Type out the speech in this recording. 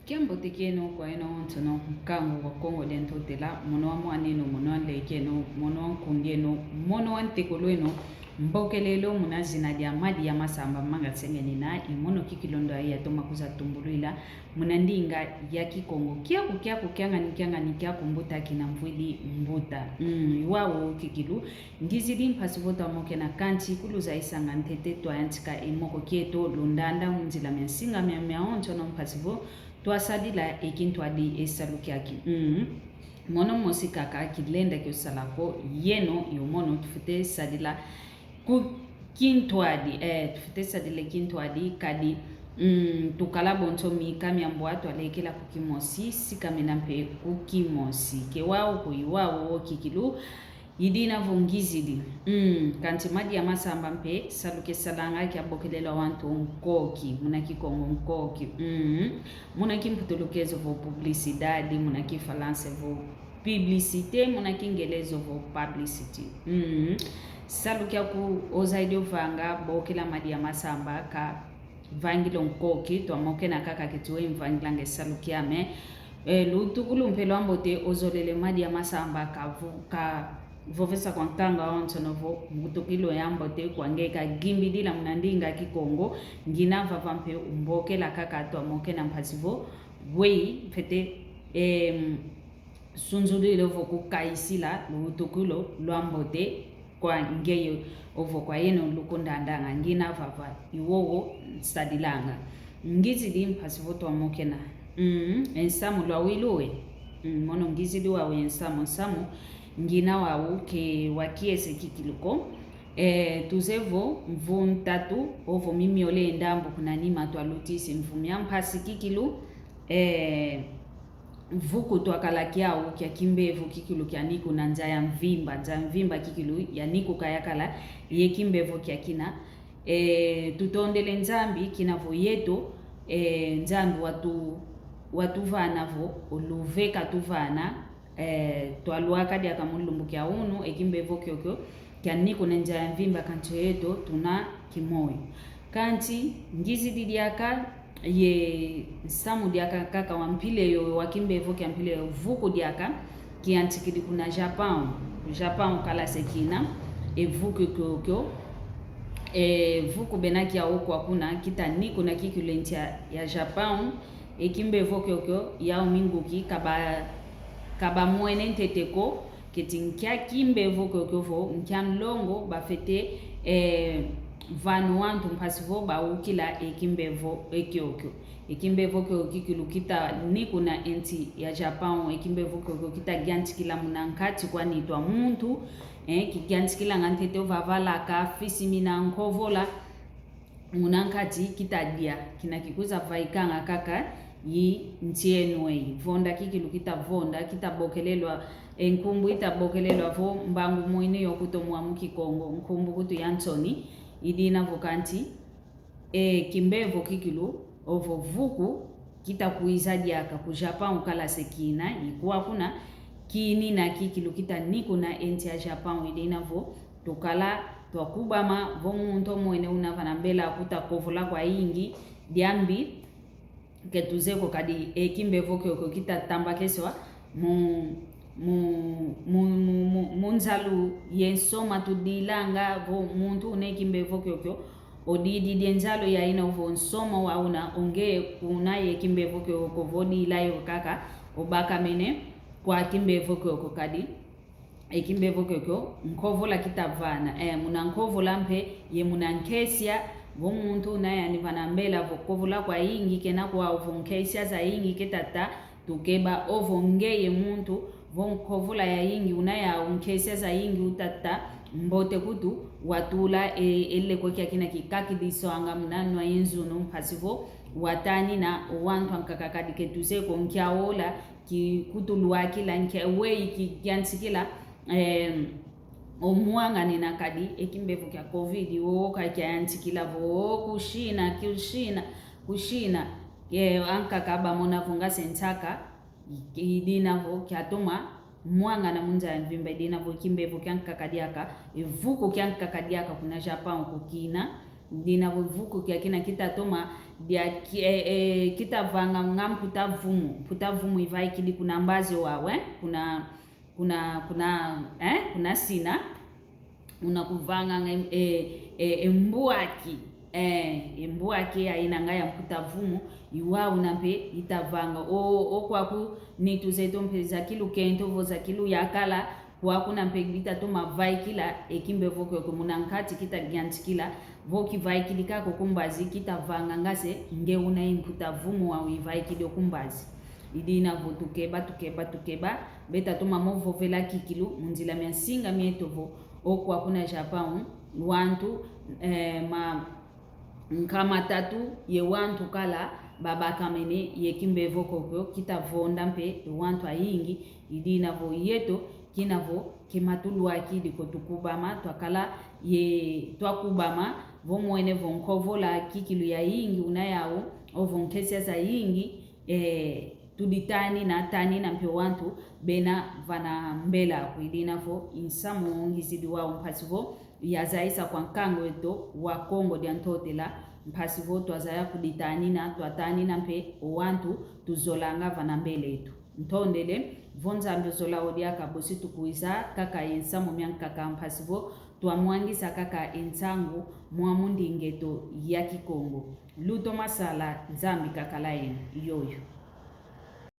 Kiambo tekeno kwa eno ontono kango wa Kongo dento tela mono wa mwaneno mono wa lekeno mono wa kundieno mono wa ntekoloeno mbokelelo muna zina dia madi ya masamba manga tsengeni na imono kikilondo ya toma kuza tumbuluila muna ndinga ya kikongo kianga nikia kumbuta kina mvwidi mbuta iwawo kikilu ngizidi mpasivota moke na kanchi kuluza isanga ntete to antika imoko kieto lundanda mzila miasinga mia ontono mpasivo twasadila ekintwadi esalukiaki mono mosikaka kilenda kyosalako yeno yomono tufute sadila ku kintwadi tufute sadila kintwadi kadi tukala bonto mika miambo twalekela kukimosi sikamena mpe kukimosi kewao kuiwao kikilu idina vongizidi kanti madi ya masamba mpe saluke salanga kia bokelela wantu nkoki muna kikongo nkoki muna kimputulukezo vo publicidade muna kifalance vo publicité muna kingelezo vo publicity saluke ku ozaidi vanga bokela madi ya masamba ka vangilo nkoki to amoke na kaka kituwe mvanglange saluke ame lutukulu mpelo ambote ozolele madi ya masamba ka vovesa kwa ntanga ontonovo mutokilo yambo te kwa ngeka gimbidila mnandinga kikongo ngina vavampe umboke la kaka to amoke na mpasivo wei fete sunzulilo voku kaisila mutokilo lwambo te kwa ngeyo ovo kwa yeno lukundandanga ngina vava iwowo sadilanga ngizidi mpasivo to amoke na ensamu lwawiluwe mono ngizidi wawe ensamu ngina wawu ke wakiese kikiluko tuzevo mvuntatu ovo mimi ole ndambo kunanima twalutisi mvumya mpasi kikilu vuku twakalakiao kya kimbevu kikilu kya niku na nza mvimba kikilu ya niku kayakala ye kimbevu kya kina tutondele nzambi kinavo yeto nzambi watu vanavo oluveka tuvana twaluaka dia kamulumbu kya unu ekimbevo kyokyo kya niko nenja ya mvimba kancho yeto tuna kimoyo kanti ngizi didiaka ye samu diaka kaka wampile yo wakimbevo kya mpile vuku diaka kiantikidi kuna Japan kala sekina vuku kyokyo vuku benaki ya huko hakuna kita niko na kikulentia ya Japan ekimbevo kyokyo ya minguki kaba mwene nteteko ketinkia kimbevo kokyovo nkian longo bafete vanu wantu mpasivo baukila ekimbevo ekyokyo ekimbevo kyokyo kita niku na enti ya Japan ekimbevo kyokyo kita gyantikila munankati kwa nitwa muntu kigyantikila ngantete vavala ka fisimina nkovola munankati kita dia kinakikuza vaikanga kaka yi ntienwe vonda kikilu kita vonda kita bokelelwa enkumbu itabokelelwa vo mbangu mwine yokutomwa mukikongo nkumbu kutu yansoni idina vokanti kimbevo kikilu ovo vuku kita kuizadiaka ku Japan kala sekina ikuwa kuna kini na kikilu kita niku na enti ya Japan idina vo tukala twakubama vo muntu mwene unavana mbela kutakovola kwa ingi diambi ketuzeko kadi ekimbevo kyoko kita tamba keswa munzalu yensoma tudilanga vo muntu unekimbevo kyokyo odidi denzalo ya ina vo nsoma wauna onge kuna ekimbevo kyoko vodi layo kaka obaka mene kwa kimbevo kyoko kadi ekimbevo kyokyo nkovola kitavana muna nkovola mpe ye muna nkesia vo muntu na yani vanambela vokovola kwa ingi kena kwa ovonkesia za ingi ketata tukeba ovongeye muntu vonkovola ya ingi unaya unkesia za ingi utata mbote kutu watula ele kwa kia kina kikaki diso anga mnanwa yenzu no mpasivo watani na wantu ankakakadi ketuse konkia ola ki kutulua kila nke wei ki gyansikila omuanga nina kadi ekimbevo kya covid woka kya antikila vo kushina anka kaba mona vunga sentaka idina vo kya toma mwanga na munza ya mvimba idina vo kimbevo kya nkakadiaka vuko kya nkakadiaka kuna Japan kukina dina vuku kia kina kita toma dia kita vanga ngam puta vumu ivai kili kuna mbazi wawe kuna sina unakuvanga embuaki embuaki aina ngaya mputa vumu iwa unampe itavanga o kwaku nitu zeto mpeza kilu kento voza kilu yakala kwa kuna mpegita to mavai kila ekimbe voko ko munankati kita gyantikila voki vai kilika ko kumbazi kita vanga ngase nge una imputa vumu wa ivai kido kumbazi idina tukeba beta to mamovo vela kikilu munzila miasinga mietovo okwa kuna Japan wantu nkama tatu ye wantu kala baba kamene ye kimbe voko kita vonda mpe wantu ayingi idina vo yeto kinavo kimatulu akidi kotukubama twakala ye twakubama vomwene vonkovola kikilu ya yingi unayao ovonkesi za yingi tuditani na tani na mpe wantu bena vana mbela kuidina vo insamo ngizidi wao mpasivo ya zaisa kwa nkango eto wa Kongo diantotela mpasivo twazaya kuditani na twatani na mpe wantu tuzolanga vana mbele etu ntondele vonza mbezola odiaka bosi tukuiza kaka insamo myankaka mpasivo twamwangisa kaka ensangu mwamundi ngeto ya Kikongo luto masala nzambi kakala yenu yoyo.